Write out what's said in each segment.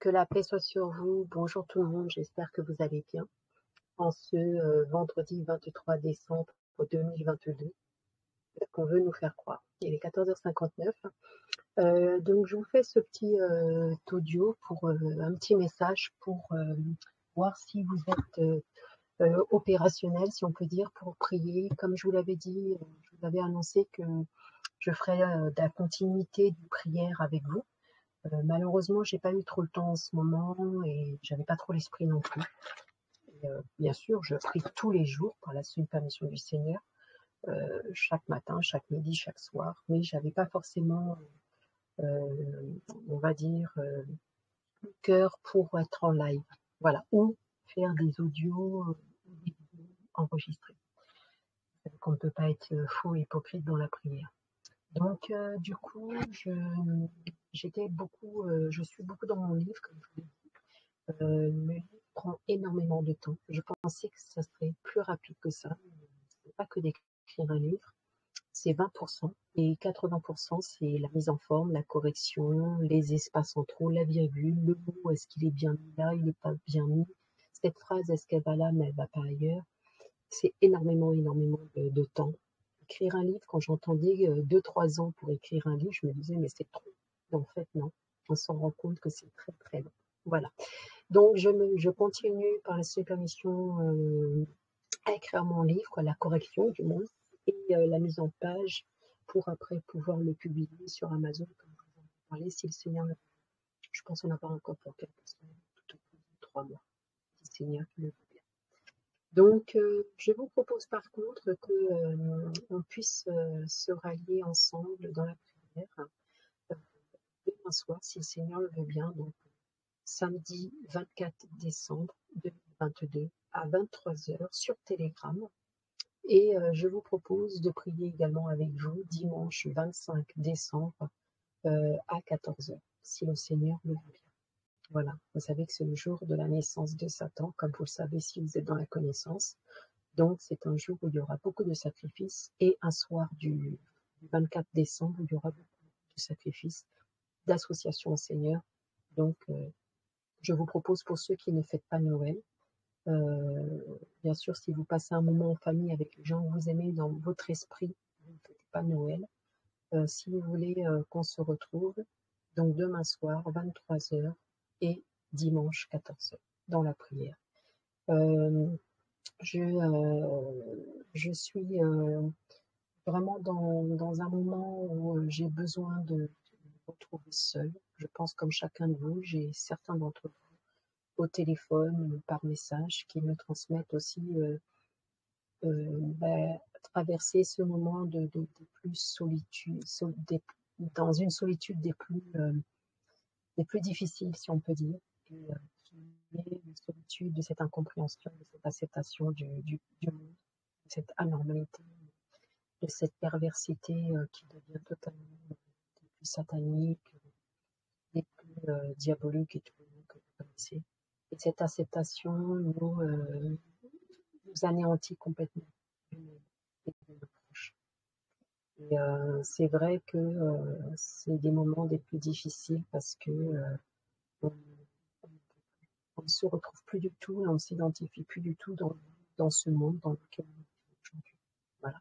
Que la paix soit sur vous. Bonjour tout le monde, j'espère que vous allez bien. En ce vendredi 23 décembre 2022, ce qu'on veut nous faire croire. Il est 14h59. Donc je vous fais ce petit audio pour un petit message pour voir si vous êtes opérationnel, si on peut dire, pour prier. Comme je vous l'avais dit, je vous avais annoncé que je ferai de la continuité de prière avec vous. Malheureusement, j'ai pas eu trop le temps en ce moment et j'avais pas trop l'esprit non plus. Et, bien sûr, je prie tous les jours par la seule permission du Seigneur, chaque matin, chaque midi, chaque soir, mais j'avais pas forcément, on va dire, le cœur pour être en live, voilà, ou faire des audios, des vidéos enregistrées. Qu'on ne peut pas être faux et hypocrite dans la prière. Donc, du coup, j'étais beaucoup, je suis beaucoup dans mon livre, comme je vous l'ai dit. Le livre prend énormément de temps. Je pensais que ça serait plus rapide que ça. C'est pas que d'écrire un livre, c'est 20% et 80% c'est la mise en forme, la correction, les espaces en trop, la virgule, le mot, est-ce qu'il est bien mis là, il n'est pas bien mis, cette phrase, est-ce qu'elle va là, mais elle va pas ailleurs. C'est énormément de temps. Écrire un livre, quand j'entendais 2-3 ans pour écrire un livre, je me disais, mais c'est trop. Et en fait, non. On s'en rend compte que c'est très, très long. Voilà. Donc, je continue par la seule permission à écrire mon livre, la correction du moins, et la mise en page pour après pouvoir le publier sur Amazon, comme je vous en ai parlé, si le Seigneur, je pense qu'on n'a pas encore pour quelques semaines, tout au plus 3 mois, si le Seigneur le veut bien. Donc, je vous propose par contre que on puisse se rallier ensemble dans la prière demain soir, si le Seigneur le veut bien, donc samedi 24 décembre 2022 à 23h sur Telegram. Et je vous propose de prier également avec vous dimanche 25 décembre à 14h, si le Seigneur le veut bien. Voilà, vous savez que c'est le jour de la naissance de Satan, comme vous le savez si vous êtes dans la connaissance. Donc c'est un jour où il y aura beaucoup de sacrifices et un soir du 24 décembre où il y aura beaucoup de sacrifices, d'association au Seigneur. Donc je vous propose pour ceux qui ne fêtent pas Noël, bien sûr si vous passez un moment en famille avec les gens que vous aimez dans votre esprit, vous ne fêtez pas Noël. Si vous voulez qu'on se retrouve, donc demain soir 23h et dimanche 14h dans la prière. Je suis vraiment dans un moment où j'ai besoin de me retrouver seule. Je pense comme chacun de vous, j'ai certains d'entre vous au téléphone, par message, qui me transmettent aussi traverser ce moment de plus solitude, dans une solitude des plus difficiles, si on peut dire, et qui est une solitude de cette incompréhension, de cette acceptation du monde, de cette anormalité, de cette perversité qui devient totalement des plus sataniques, des plus diaboliques et tout le monde que vous connaissez. Et cette acceptation nous anéantit complètement et de nos proches. Et c'est vrai que c'est des moments des plus difficiles parce que on ne se retrouve plus du tout et on ne s'identifie plus du tout dans ce monde dans lequel on est aujourd'hui. Voilà.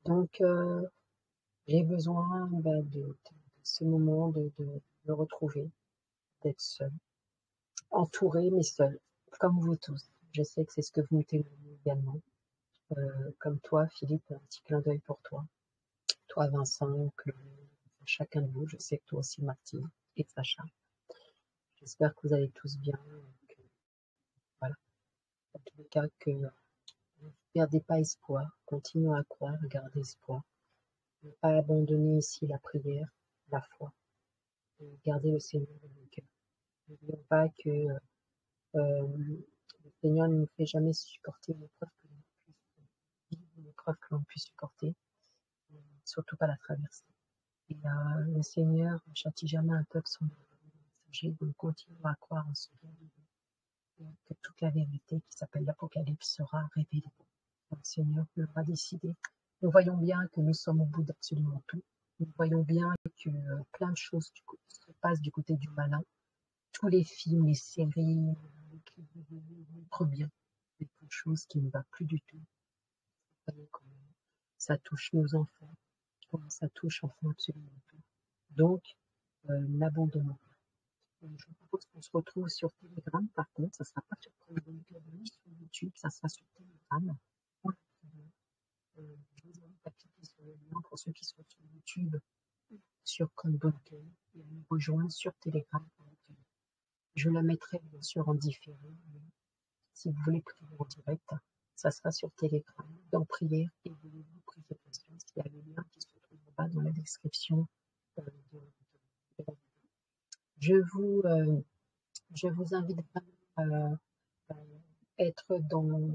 Donc, j'ai besoin de ce moment de me retrouver, d'être seule, entourée mais seule, comme vous tous. Je sais que c'est ce que vous me témoignez également. Comme toi, Philippe, un petit clin d'œil pour toi. Toi, Vincent, Chloé, chacun de vous. Je sais que toi aussi, Martine et Sacha. J'espère que vous allez tous bien. Que, voilà. En tous les cas, que ne perdez pas espoir. Continuez à croire, à garder espoir. Ne pas abandonner ici la prière, la foi. Et garder le Seigneur dans le cœur. N'oublions pas que le Seigneur ne nous fait jamais supporter une épreuve que l'on puisse vivre, une épreuve que l'on puisse supporter, surtout pas la traverser. Et le Seigneur ne châtie jamais un peuple sans messager, donc continuons à croire en ce bien de Dieu, et que toute la vérité qui s'appelle l'Apocalypse sera révélée. Le Seigneur l'aura décidé. Nous voyons bien que nous sommes au bout d'absolument tout. Nous voyons bien que plein de choses se passent du côté du malin. tous les films, les séries, les clips vidéo montrent bien quelque chose qui ne va plus du tout. Comment ça touche nos enfants, comment ça touche enfin absolument tout. Donc, n'abandonnons pas. Je vous propose qu'on se retrouve sur Telegram, par contre, ça ne sera pas sur Chromebook ni sur YouTube, ça sera sur Telegram. Je vous invite à cliquer sur le lien pour ceux qui sont sur YouTube, sur Chromebook et à nous rejoindre sur Telegram. Je la mettrai bien sûr en différé, mais si vous voulez prier en direct, ça sera sur Telegram, dans prière, et vous priez conscience. Il y a le lien qui se trouve en bas dans la description de la vidéo. Je vous invite vraiment à être dans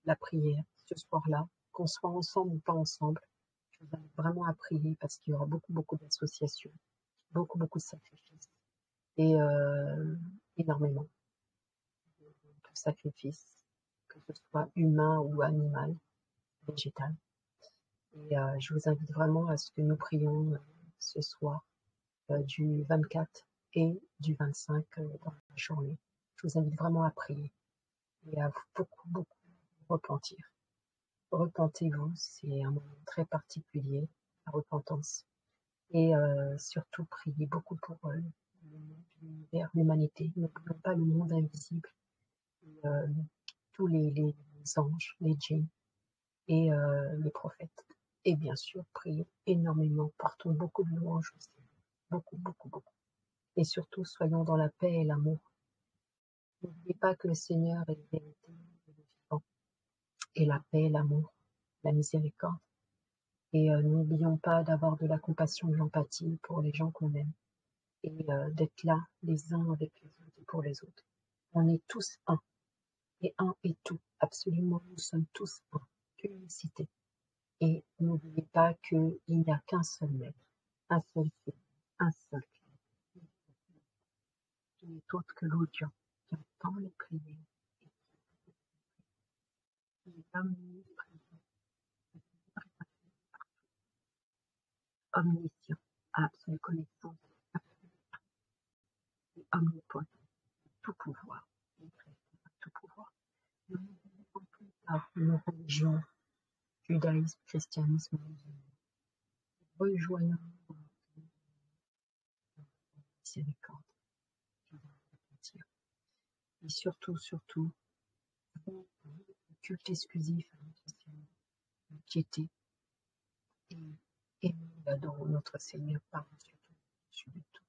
la prière ce soir-là, qu'on soit ensemble ou pas ensemble. Je vous invite vraiment à prier parce qu'il y aura beaucoup d'associations, beaucoup de sacrifices et énormément de sacrifices, que ce soit humain ou animal, végétal. Et je vous invite vraiment à ce que nous prions ce soir du 24 et du 25 dans la journée. Je vous invite vraiment à prier et à beaucoup repentir. Repentez-vous, c'est un moment très particulier, la repentance. Et surtout, priez beaucoup pour l'univers, l'humanité. N'oublions pas le monde invisible, et, tous les anges, les djinns et les prophètes. Et bien sûr, prions énormément, portons beaucoup de louanges au Seigneur, beaucoup. Et surtout, soyons dans la paix et l'amour. N'oubliez pas que le Seigneur est la vérité, le vivant, et la paix, l'amour, la miséricorde. Et n'oublions pas d'avoir de la compassion, de l'empathie pour les gens qu'on aime. Et d'être là les uns avec les autres et pour les autres. On est tous un. Et un est tout. Absolument, nous sommes tous un. Unicité. Et n'oubliez pas qu'il n'y a qu'un seul maître, un seul Seigneur, un seul Christ, qui n'est autre que l'audience, qui entend les prières et qui est omniprésent, omniscient, absolue connaissance, et omnipotent, tout pouvoir, tout pouvoir. Nous n'oublions plus par nos religions, judaïsme, christianisme, rejoignons la miséricorde qui va repentir. Et surtout, le culte exclusif à notre Seigneur, la piété, et nous adorons notre Seigneur par-dessus tout,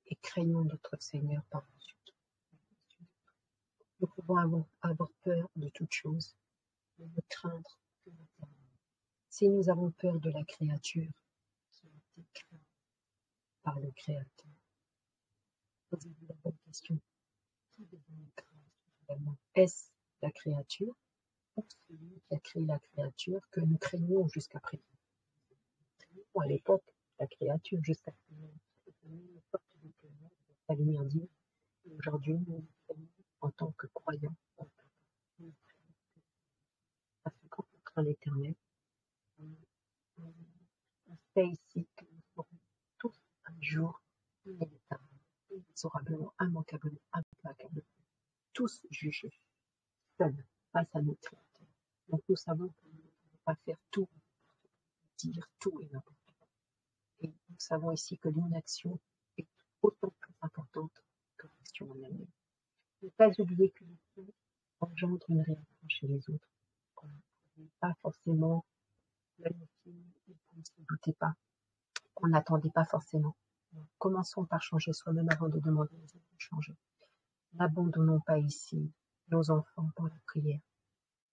et craignons notre Seigneur par-dessus tout. Nous pouvons avoir peur de toute chose, mais ne craindre que l'Éternel. Si nous avons peur de la créature qui a été créée par le Créateur, posez-vous la bonne question. Qui devons-nous craindre finalement? Est-ce la créature ou celui qui a créé la créature que nous craignons jusqu'à présent? À l'époque, la créature jusqu'à présent, c'était une sorte de ténèbres, de la lumière divine. Et aujourd'hui, nous craignons en tant que croyants, nous craignons parce que quand on craint l'Éternel, on, on sait ici que nous serons tous un jour inévitablement, inexorablement, immanquablement, implacablement, tous jugés, seuls, face à notre Créateur. Donc nous savons que nous ne pouvons pas faire tout, dire tout et n'importe quoi. Et nous savons ici que l'inaction est autant plus importante que l'action en elle-même. Ne pas oublier que l'action engendre une réaction chez les autres. On n'est pas forcément planifié et qu'on ne se doutait pas, qu'on n'attendait pas forcément. Donc, commençons par changer soi-même avant de demander aux autres de changer. N'abandonnons pas ici nos enfants dans la prière.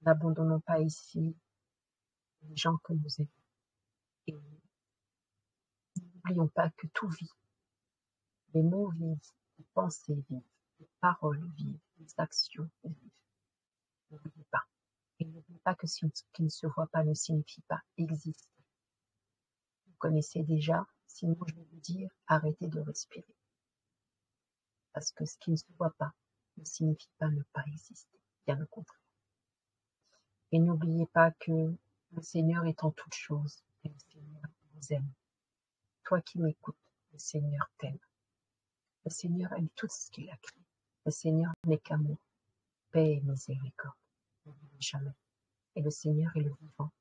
N'abandonnons pas ici les gens que nous aimons. Et n'oublions pas que tout vit. Les mots vivent, les pensées vivent, les paroles vivent, les actions vivent. N'oubliez pas. Et n'oubliez pas que ce qui ne se voit pas ne signifie pas exister. Vous connaissez déjà, sinon je vais vous dire, arrêtez de respirer. Parce que ce qui ne se voit pas ne signifie pas ne pas exister, bien le contraire. Et n'oubliez pas que le Seigneur est en toutes choses et le Seigneur vous aime. Toi qui m'écoutes, le Seigneur t'aime. Le Seigneur aime tout ce qu'il a créé. Le Seigneur n'est qu'amour, paix et miséricorde. Jamais. Et le Seigneur est le vivant.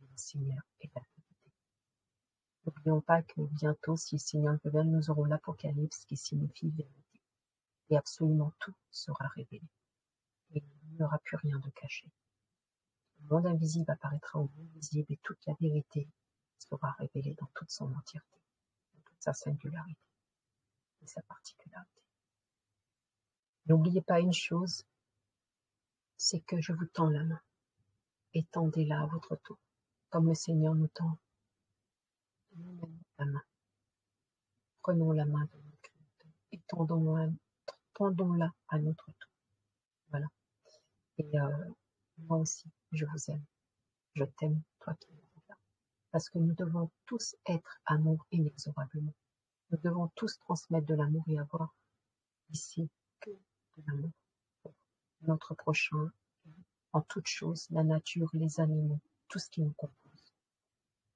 Et le Seigneur est la vérité. N'oublions pas que bientôt, si le Seigneur le veut, nous aurons l'Apocalypse qui signifie vérité. Et absolument tout sera révélé. Et il n'y aura plus rien de caché. Le monde invisible apparaîtra au monde visible et toute la vérité sera révélée dans toute son entièreté, dans toute sa singularité et sa particularité. N'oubliez pas une chose, c'est que je vous tends la main. Étendez-la à votre tour, comme le Seigneur nous tend nous-mêmes la main. Prenons la main de notre Créateur et tendons-la à notre tour. Voilà. Et moi aussi, je vous aime. Je t'aime, toi qui es là. Parce que nous devons tous être amour inexorablement. Nous devons tous transmettre de l'amour et avoir ici que de l'amour pour notre prochain, en toute chose, la nature, les animaux, tout ce qui nous compose.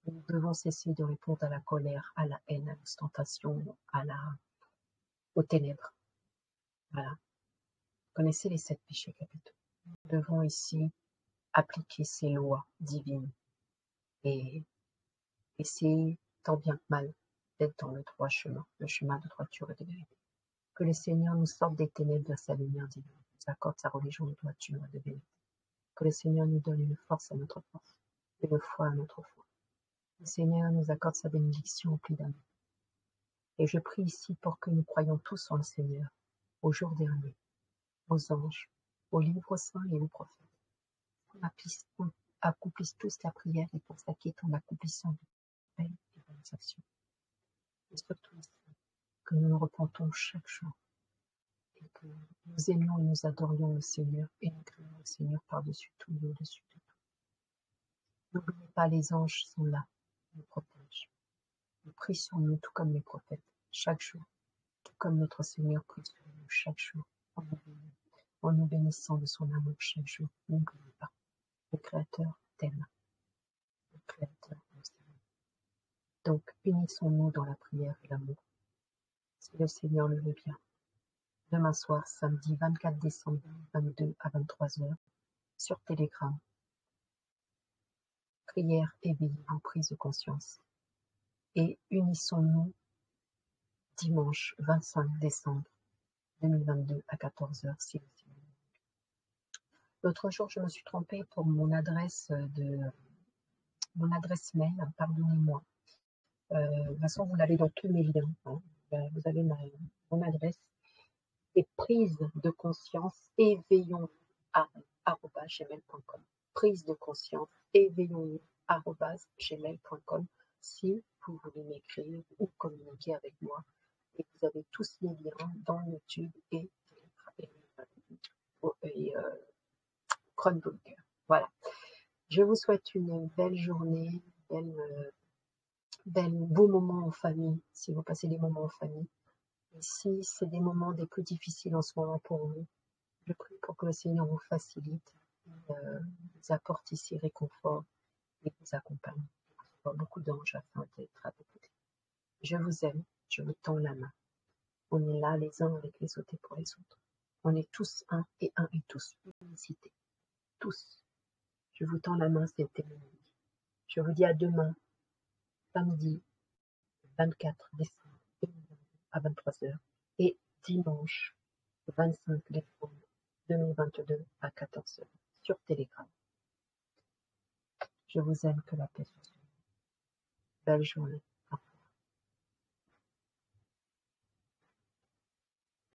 Nous devons cesser de répondre à la colère, à la haine, à l'ostentation, aux ténèbres. Voilà. Vous connaissez les 7 péchés capitaux. Nous devons ici appliquer ces lois divines et essayer, tant bien que mal, d'être dans le droit chemin, le chemin de droiture et de vérité. Que le Seigneur nous sorte des ténèbres vers sa lumière divine, nous accorde sa religion de droiture et de vérité. Que le Seigneur nous donne une force à notre force, une foi à notre foi. Le Seigneur nous accorde sa bénédiction au plus d'amour. Et je prie ici pour que nous croyions tous en le Seigneur, au jour dernier, aux anges, aux livres saints et aux prophètes. Qu'on accomplisse tous la prière et pour s'acquitter en accomplissant de belles et bonnes actions. Et surtout ici, que nous nous repentons chaque jour et que nous aimions et nous adorions le Seigneur et nous craignons le Seigneur par-dessus tout et au-dessus de tout. N'oubliez pas, les anges sont là, ils nous protègent. Ils prient sur nous tout comme les prophètes, chaque jour, tout comme notre Seigneur prie sur nous chaque jour, en nous bénissant de son amour chaque jour. N'oubliez pas, le Créateur t'aime, le Créateur nous aime. Donc, unissons-nous dans la prière et l'amour, si le Seigneur le veut bien. Demain soir, samedi 24 décembre 2022 à 23h, sur Telegram. Prière, éveillez-vous, prise de conscience. Et unissons-nous dimanche 25 décembre 2022 à 14h, si le Seigneur. L'autre jour, je me suis trompée pour mon adresse mail, pardonnez-moi. De toute façon, vous l'avez dans tous mes liens. Hein. Vous avez mon adresse. Et prise de conscience, éveillons-nous @gmail.com. Prise de conscience, éveillons-nous @gmail.com. Si vous voulez m'écrire ou communiquer avec moi. Et vous avez tous les liens dans YouTube et Chromebooker. Voilà. Je vous souhaite une belle journée, beau moment en famille, si vous passez des moments en famille. Et si c'est des moments des plus difficiles en ce moment pour vous, je prie pour que le Seigneur vous facilite, vous apporte ici réconfort et vous accompagne. Il y a beaucoup d'anges afin d'être à vos côtés. Je vous aime, je vous tends la main. On est là les uns avec les autres et pour les autres. On est tous un et tous. Unicité. Tous. Je vous tends la main, c'était Mélanie. Je vous dis à demain, samedi 24 décembre 2022 à 23h et dimanche 25 décembre 2022 à 14h sur Telegram. Je vous aime, que la paix soit sur vous. Belle journée.